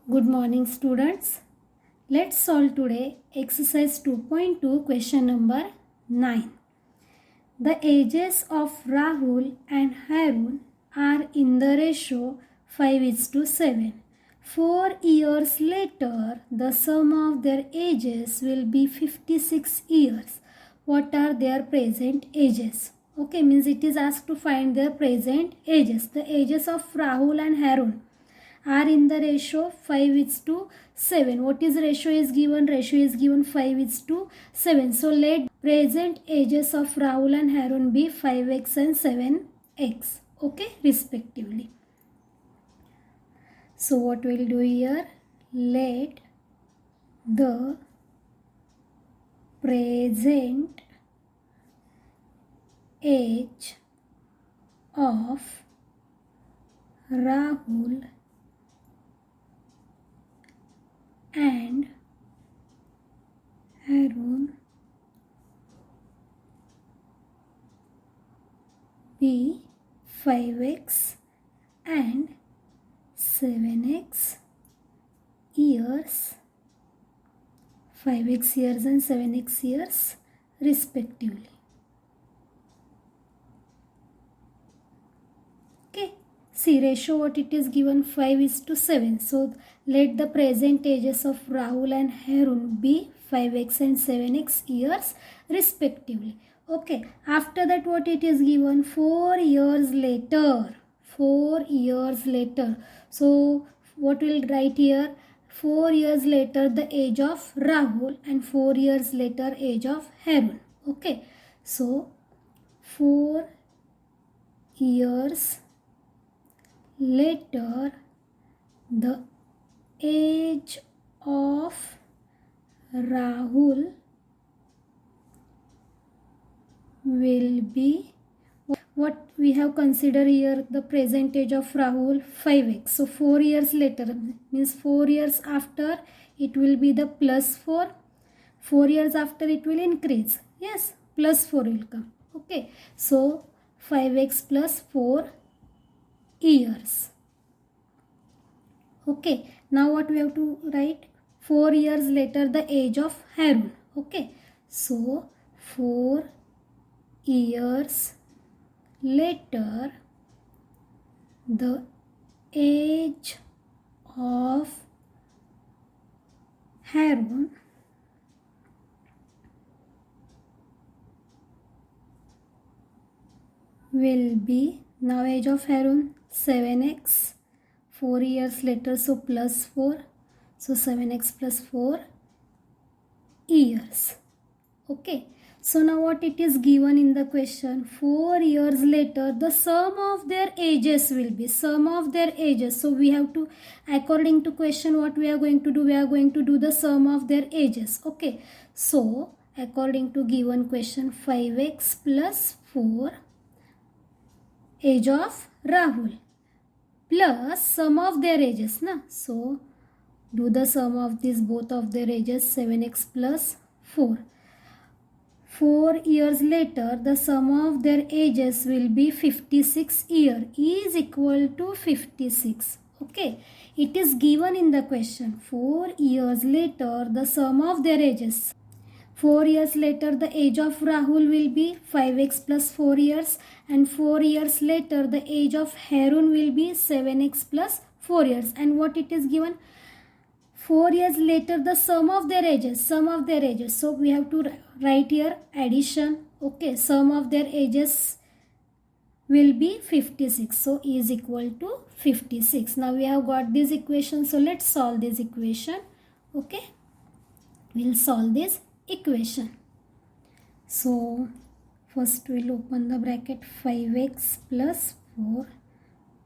Good morning students. Let's solve today exercise 2.2 question number 9. The ages of Rahul and Harun are in the ratio 5:7. 4 years later, the sum of their ages will be 56 years. What are their present ages? Okay, means it is asked to find their present ages. The ages of Rahul and Harun are in the ratio 5:7. What is ratio is given? Ratio is given 5:7. So let present ages of Rahul and Harun be 5x and 7x. Okay, respectively. So what we'll do here? Let the present age of Rahul and Harun be 5x and 7x years, 5x years and 7x years respectively. Okay, see ratio what it is given 5:7. So let the present ages of Rahul and Harun be 5x and 7x years respectively. Okay, after that what it is given 4 years later. 4 years later. So what we'll write here? 4 years later the age of Rahul and 4 years later age of Harun. Okay, so 4 years later the age of Rahul will be, what we have considered here, the present age of Rahul 5x. So 4 years later means 4 years after it will be the plus 4. 4 years after it will increase. Yes, plus 4 will come. Okay, so 5x plus 4 years. Okay, now what we have to write? 4 years later the age of Harun. Okay, so 4 years later the age of Harun will be, now age of Harun 7x, 4 years later, so plus 4, so 7x plus 4 years. Okay, so now what it is given in the question, 4 years later the sum of their ages will be, sum of their ages. So we have to, according to question, what we are going to do? We are going to do the sum of their ages. Okay, so according to given question, 5x plus 4 age of Rahul plus sum of their ages, na? So do the sum of these both of their ages, 7x plus 4. 4 years later the sum of their ages will be 56 year is equal to 56. Okay, it is given in the question, 4 years later the sum of their ages. 4 years later the age of Rahul will be 5x plus 4 years and 4 years later the age of Harun will be 7x plus 4 years. And what it is given? 4 years later the sum of their ages, sum of their ages. So we have to write here addition. Okay, sum of their ages will be 56. So E is equal to 56. Now we have got this equation. So let's solve this equation. Okay, we'll solve this equation. So first we'll open the bracket, 5x plus 4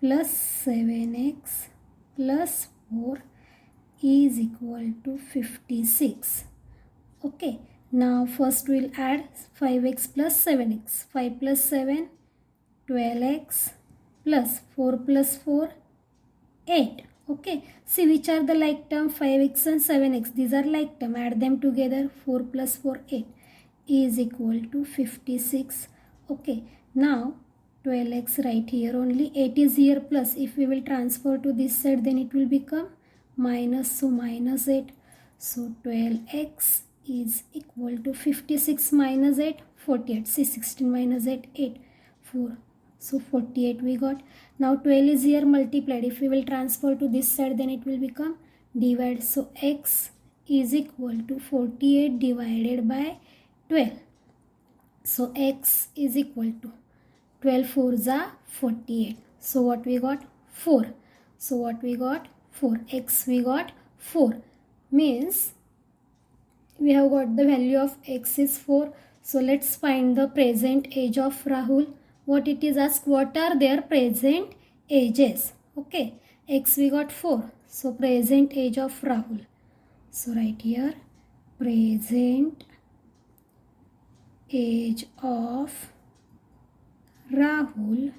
plus 7x plus 4 is equal to 56. Okay, now first we'll add 5x plus 7x. 5 plus 7, 12x plus 4 plus 4, 8. Okay, see which are the like term, 5x and 7x. These are like term. Add them together, 4 plus 4, 8 is equal to 56. Okay, now 12x right here only, 8 is here plus. If we will transfer to this side, then it will become minus, so minus 8. So 12x is equal to 56 minus 8, 48. See, 16 minus 8, 8, 4. So 48 we got. Now 12 is here multiplied. If we will transfer to this side, then it will become divide. So x is equal to 48 divided by 12. So x is equal to 12 4s are 48. So what we got? 4. So what we got? 4. X we got 4. Means we have got the value of x is 4. So let's find the present age of Rahul. What it is asked, what are their present ages? Okay, x we got 4. So present age of Rahul. So right here, present age of Rahul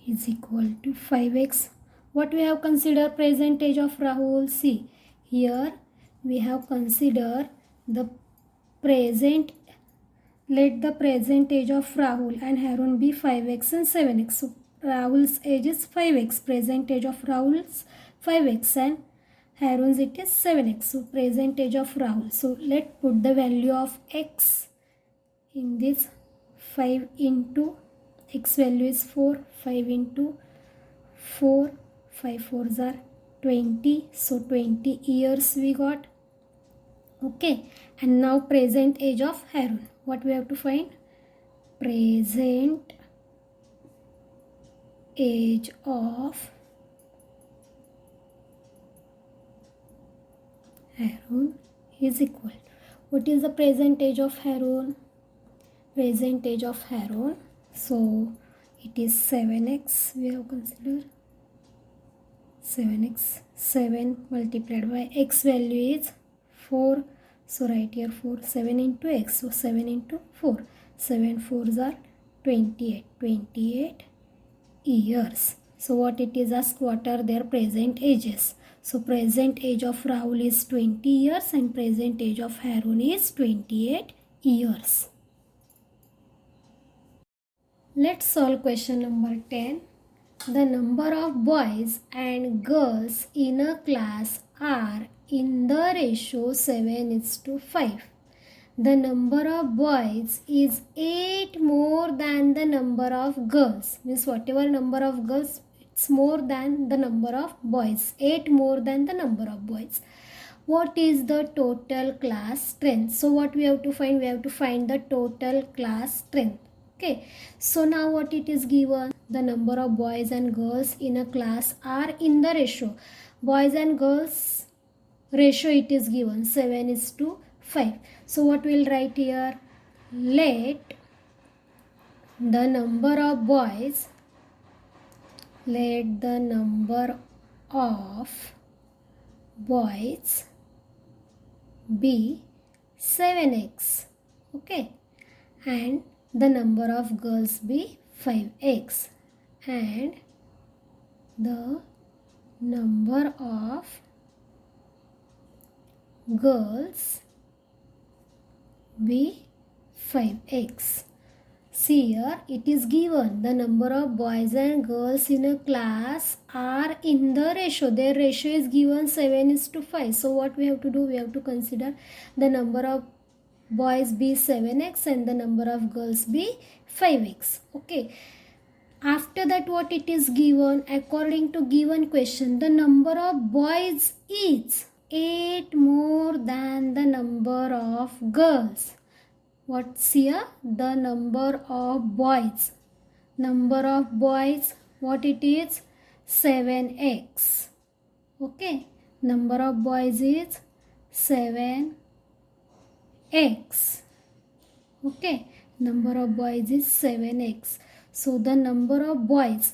is equal to 5x. What we have considered present age of Rahul? See, here we have considered the present. Let the present age of Rahul and Harun be 5x and 7x. So Rahul's age is 5x. Present age of Rahul's 5x and Harun's it is 7x. So present age of Rahul. So let's put the value of x in this. 5 into x value is 4. 5 into 4. 5 4s are 20. So 20 years we got. Okay. And now present age of Harun. What we have to find? Present age of Harun is equal. What is the present age of Harun? Present age of Harun. So it is 7x we have considered. 7x. 7 multiplied by x value is 4. So right here 4. 7 into x. So 7 into 4. 7 4s are 28. 28 years. So what it is asked, what are their present ages? So present age of Rahul is 20 years and present age of Harun is 28 years. Let's solve question number 10. The number of boys and girls in a class are in the ratio 7:5. The number of boys is 8 more than the number of girls. Means whatever number of girls, it's more than the number of boys. 8 more than the number of boys. What is the total class strength? So what we have to find? We have to find the total class strength. Okay, so now what it is given? The number of boys and girls in a class are in the ratio. Boys and girls ratio it is given 7:5. So what we'll write here? Let the number of boys, let the number of boys be 7x. Okay, and the number of girls be 5x, and the number of girls be 5x. See here, it is given the number of boys and girls in a class are in the ratio. Their ratio is given 7:5. So what we have to do? We have to consider the number of boys be 7x and the number of girls be 5x. Okay. After that, what it is given? According to given question, the number of boys is 8 more than the number of girls. What's here? The number of boys. Number of boys, what it is? 7x. Okay. Number of boys is 7x. Okay. Number of boys is 7x. So the number of boys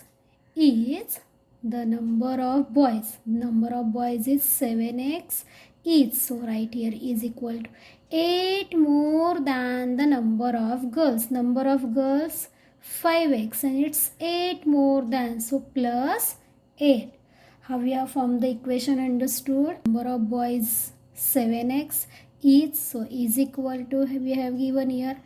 is the number of boys. Number of boys is 7x each. So right here is equal to 8 more than the number of girls. Number of girls 5x and it's 8 more than. So plus 8. How we have formed the equation? Understood? Number of boys 7x each. So is equal to, we have given here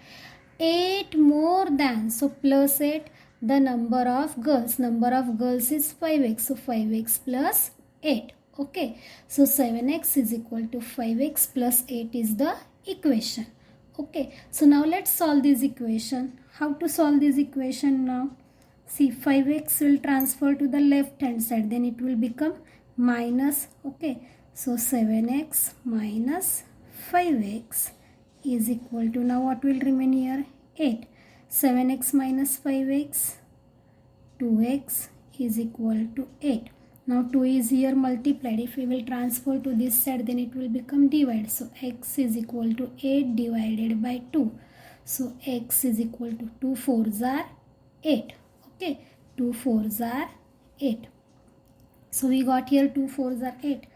8 more than. So plus 8. The number of girls. Number of girls is 5x. So 5x plus 8. Okay, so 7x is equal to 5x plus 8 is the equation. Okay, so now let's solve this equation. How to solve this equation now? See, 5x will transfer to the left hand side, then it will become minus. Okay, so 7x minus 5x is equal to, now what will remain here? 8. 7x minus 5x, 2x is equal to 8. Now 2 is here multiplied. If we will transfer to this side, then it will become divided. So x is equal to 8 divided by 2. So x is equal to 2 4s are 8. Okay, 2 4s are 8. So we got here 2 4s are 8.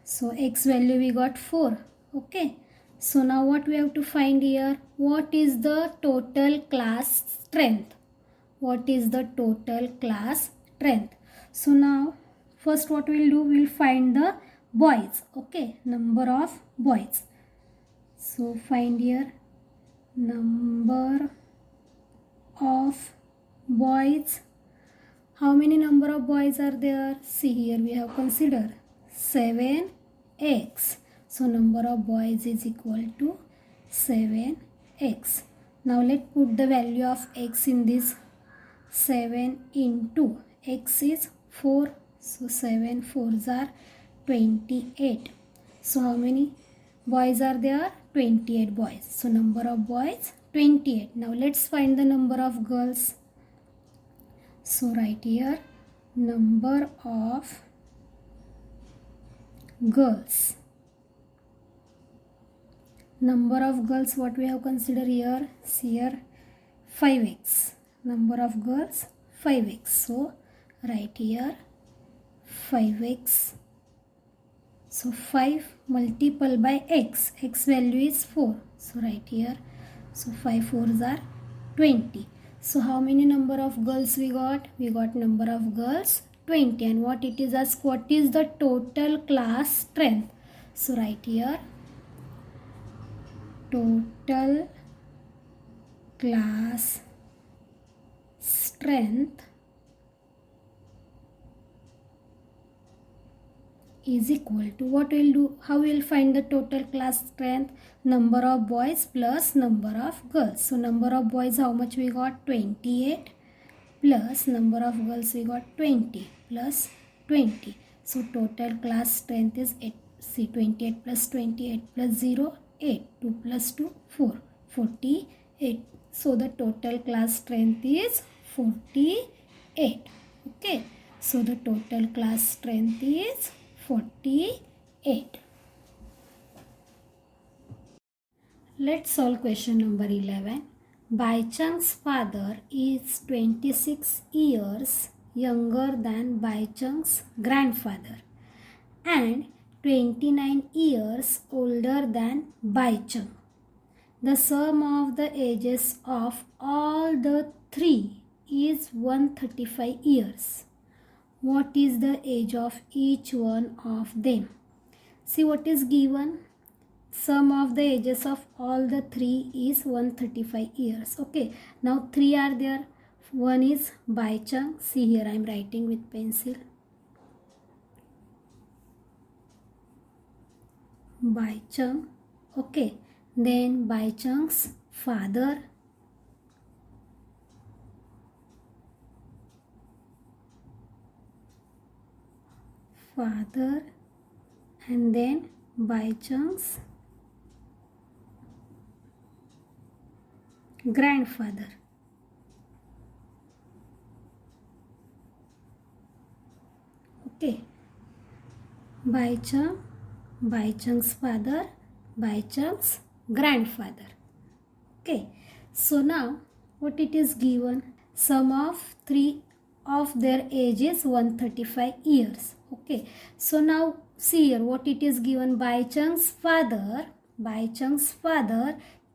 So x value we got 4. Okay, so now what we have to find here? What is the total class strength? What is the total class strength? So now first what we'll do, we'll find the boys. Okay, number of boys. So find here number of boys. How many number of boys are there? See, here we have considered 7x. So number of boys is equal to 7x. Now let's put the value of x in this. 7 into x is 4. So 7 4s are 28. So how many boys are there? 28 boys. So number of boys 28. Now let's find the number of girls. So write here number of girls. Number of girls, what we have considered here? See here 5x. Number of girls 5x. So write here 5x. So 5 multiple by x. X value is 4. So write here. So 5 4s are 20. So how many number of girls we got? We got number of girls 20. And what it is asked, what is the total class strength? So write here total class strength is equal to, what we'll do, how we'll find the total class strength? Number of boys plus number of girls. So number of boys, how much we got? 28 plus number of girls we got 20 plus 20. So total class strength is 8. See, 28 plus 28 plus 0, 8. 2 plus 2, 4. 48. So the total class strength is 48. Okay. So the total class strength is 48. Let's solve question number 11. Baichung's father is 26 years younger than Baichung's grandfather and 29 years older than Baichung. The sum of the ages of all the three is 135 years. What is the age of each one of them? See what is given. Sum of the ages of all the three is 135 years. Okay. Now 3 are there. One is Baichung. See here I am writing with pencil. Baichung. Okay. Then Baichung's father. And then Baichung's grandfather. Okay. Baichung's father, Baichung's grandfather. Okay. So now what it is given? Sum of three of their age is 135 years. Okay. So now see here what it is given. Baichung's father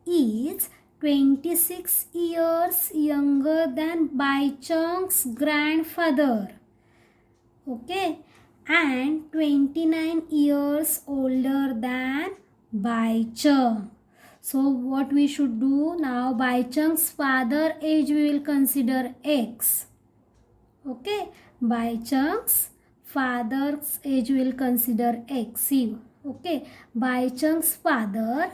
is 26 years younger than Baichung's grandfather. Okay. And 29 years older than Baichung. So what we should do now? Baichung's father age we will consider x. Okay. Baichung's father's age will consider x. See, okay, Baichung's father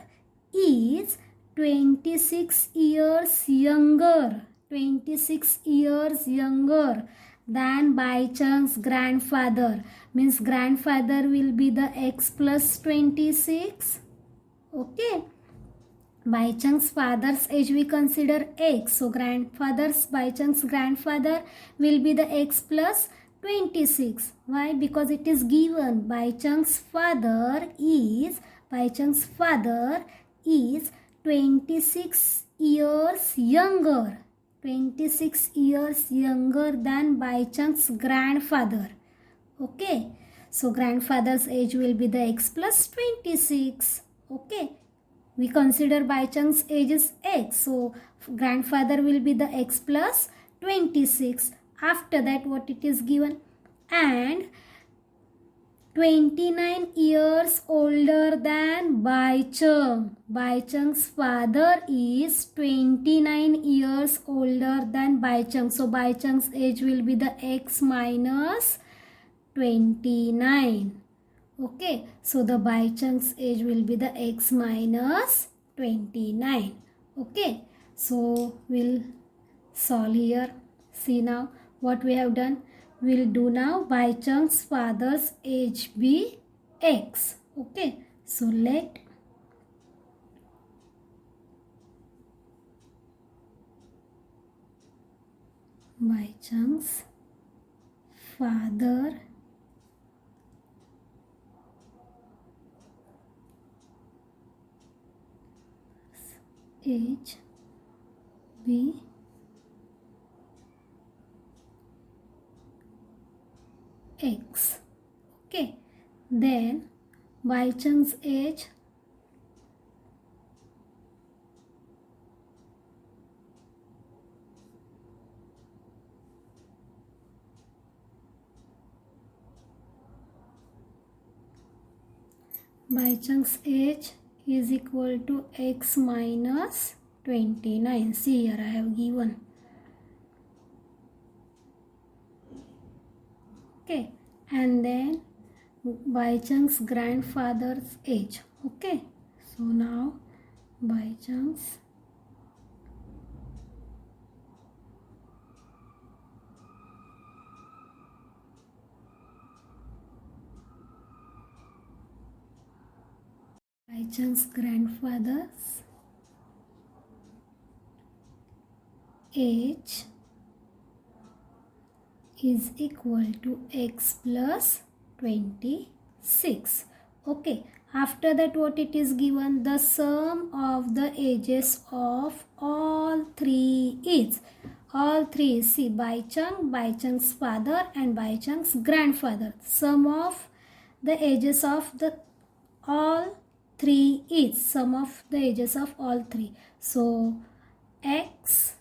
is 26 years younger, 26 years younger than Baichung's grandfather. Means grandfather will be the x plus 26. Okay. Baichung's father's age we consider x. So Baichung's grandfather will be the x plus 26. Why? Because it is given. Baichung's father is 26 years younger. 26 years younger than Baichung's grandfather. Okay. So grandfather's age will be the x plus 26. Okay. We consider Baichung's age is x. So grandfather will be the x plus 26. After that, what it is given? And 29 years older than Baichung. Baichung's father is 29 years older than Baichung. So Baichung's age will be the x minus 29. Okay, so the Baichung's age will be the x minus 29. Okay, so we'll solve here. See now what we have done. We'll do now Baichung's father's age be x. Okay, so let Baichung's father age be x. Okay, then Baichung's age is equal to x minus 29. See here I have given. Okay, and then Baichung's grandfather's age. Okay, so now Baichung's grandfather's age is equal to x plus 26. Okay, after that what it is given? The sum of the ages of all three is. All three, see, Baichung's father and Baichung's grandfather. Sum of the ages of the all three is. Sum of the ages of all three. So x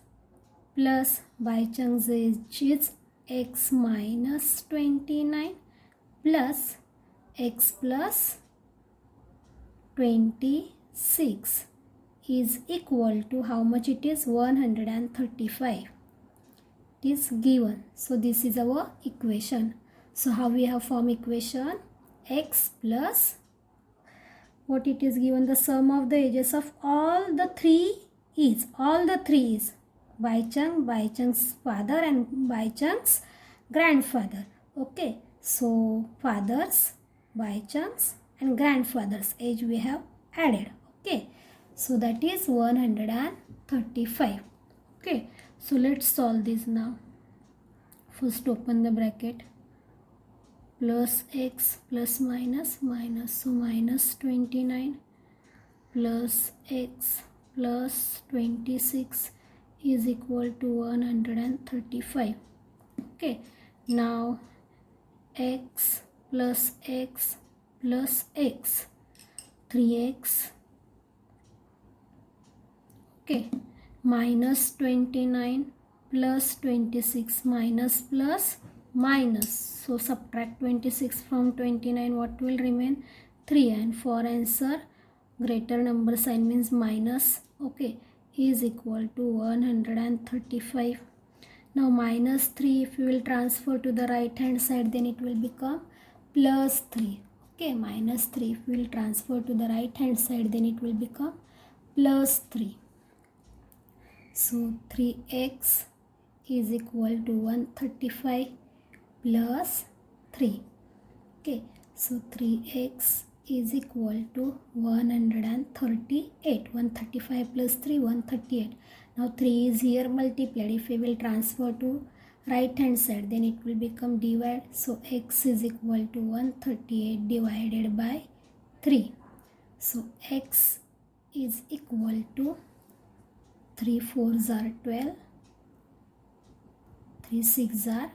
plus Baichung's age is x minus 29 plus x plus 26 is equal to how much it is? 135. It is given. So this is our equation. So how we have formed equation? X plus what it is given? The sum of the ages of all the three is. All the three is Baichung's father and Baichung's grandfather. Okay, so fathers, Baichung's and grandfather's age we have added. Okay, so that is 135. Okay, so let's solve this now. First open the bracket. Plus x plus minus minus, so minus 29 plus x plus 26 is equal to 135. Okay, now x plus x plus x, 3x. Okay, minus 29 plus 26 minus plus minus. So subtract 26 from 29, what will remain? 3, and for answer greater number sign means minus. Okay, is equal to 135. Now minus 3, if you will transfer to the right hand side, then it will become plus 3. Okay, minus 3, if we will transfer to the right hand side, then it will become plus 3. So 3x is equal to 135 plus 3. Okay, so 3x is equal to 138. 135 plus 3, 138. Now 3 is here multiplied. If we will transfer to right hand side, then it will become divide. So x is equal to 138 divided by 3. So x is equal to 3 4s are 12, 3 6 are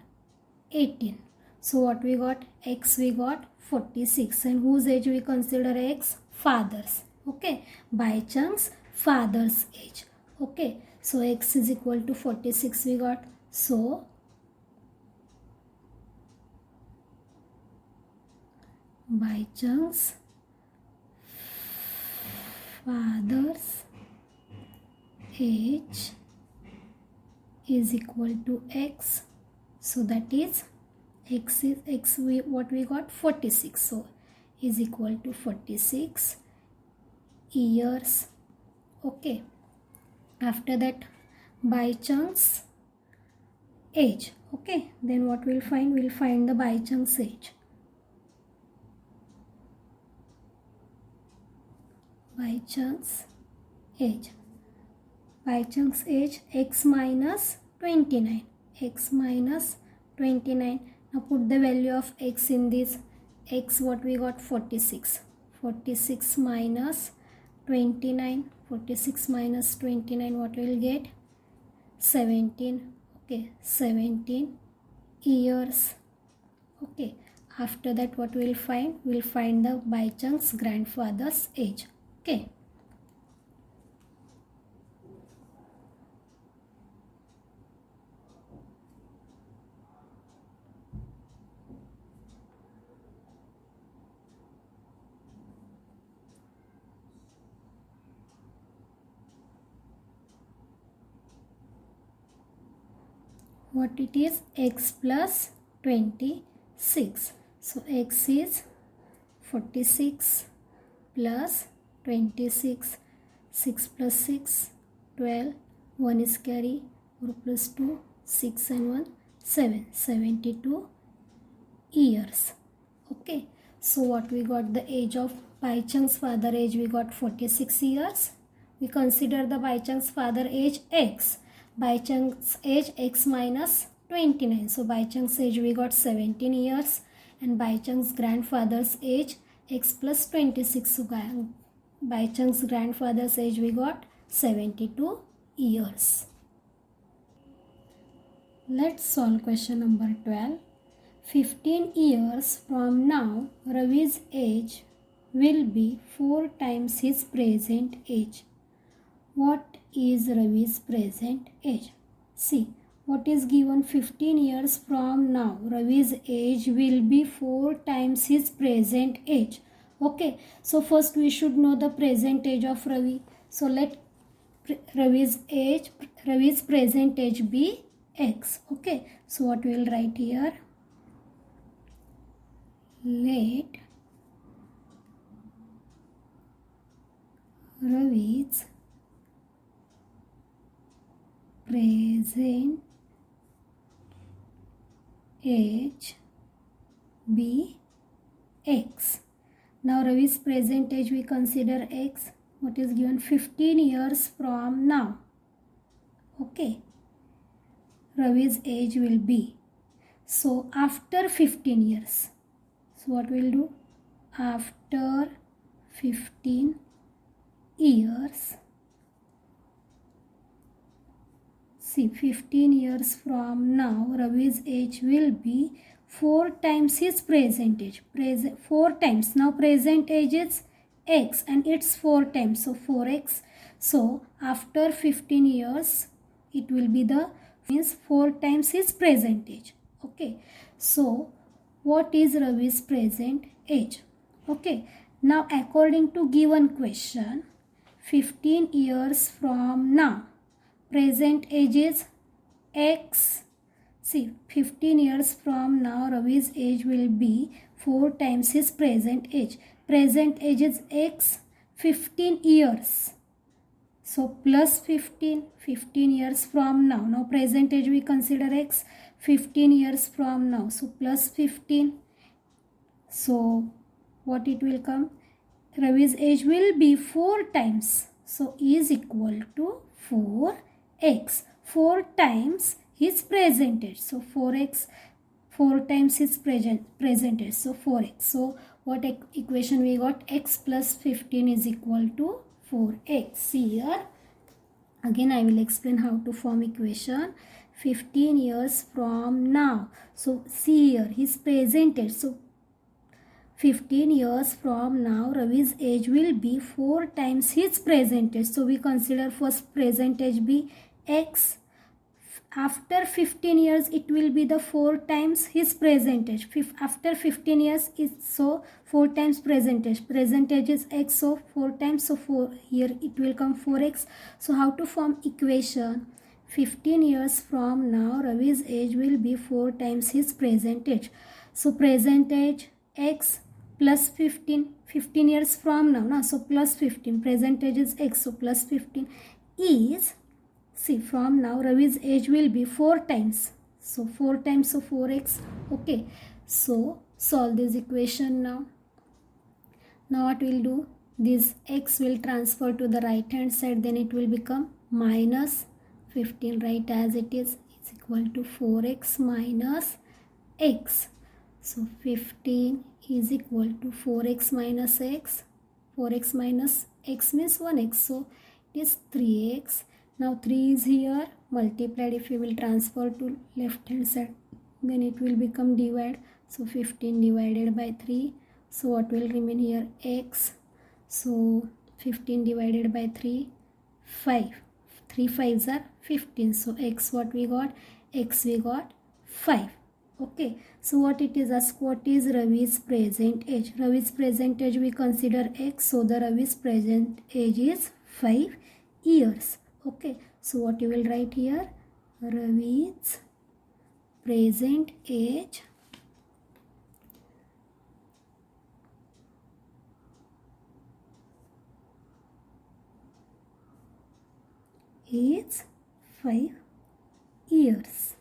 18. So what we got? X we got 46. And whose age we consider x? Father's. Okay, Baichung's father's age. Okay, so x is equal to 46 we got. So Baichung's father's age is equal to x. So that is what we got? 46. So is equal to 46 years. Okay, after that Baichung's age. Okay, then what we'll find? We'll find the Baichung's age. Baichung's age. Baichung's age, x minus 29. X minus 29. Now put the value of x in this. X what we got? 46. 46 minus 29. 46 minus 29, what we will get? 17. Okay, 17 years. Okay, after that what we will find? We will find the Baichung's grandfather's age. Okay. What it is? X plus 26. So x is 46 plus 26. 6 plus 6, 12. 1 is carry. 4 plus 2, 6 and 1, 7. 72 years. Okay. So what we got? The age of Baichung's father age we got 46 years. We consider the Baichung's father age x. Baichung's age x minus 29. So Baichung's age we got 17 years. And Baichung's grandfather's age x plus 26. So Baichung's grandfather's age we got 72 years. Let's solve question number 12. 15 years from now, Ravi's age will be 4 times his present age. What is Ravi's present age? See, what is given? 15 years from now, Ravi's age will be 4 times his present age. Okay, so first we should know the present age of Ravi. So let Ravi's present age be x. Okay, so what we will write here? Let Ravi's present age be x. Now Ravi's present age we consider x. What is given? 15 years from now. Okay, Ravi's age will be. So after 15 years. So what we will do? After 15 years. See, 15 years from now, Ravi's age will be 4 times his present age. 4 times. Now present age is x and it's 4 times. So 4x. So after 15 years, it will be means 4 times his present age. Okay. So what is Ravi's present age? Okay. Now according to given question, 15 years from now, present age is x See, 15 years from now, Ravi's age will be 4 times his present age. Present age is x, 15 years. So plus 15, 15 years from now. Now present age we consider x, 15 years from now. So plus 15. So what it will come? Ravi's age will be 4 times. So is equal to 4x. 4 times his present age. So 4x, 4 times his present age. So 4x. So what equation we got? X plus 15 is equal to 4x. See here. Again I will explain how to form equation. 15 years from now. So see here his present age. So 15 years from now, Ravi's age will be 4 times his present age. So we consider first present age be x. After 15 years, it will be the 4 times his present age. After 15 years, it's so 4 times present age. Present age is x, so 4 times. So 4 here it will come 4x. So how to form equation? 15 years from now, Ravi's age will be 4 times his present age. So present age x plus 15 years from now, so plus 15, present age is x, so plus 15 is, see from now Ravi's age will be 4 times, so 4 times, so 4x. Okay, so solve this equation now. Now what we'll do, this x will transfer to the right hand side, then it will become minus 15, right as it is equal to 4x minus x. So 15 is equal to 4x minus x. 4x minus x means 1x. So it is 3x. Now 3 is here multiplied. If you will transfer to left hand side, then it will become divide. So 15 divided by 3. So what will remain here? X. So 15 divided by 3, 5. 3 5s are 15. So x what we got? X we got 5. Okay, so what it is asked, what is Ravi's present age? Ravi's present age we consider x, so the Ravi's present age is 5 years. Okay, so what you will write here? Ravi's present age is 5 years.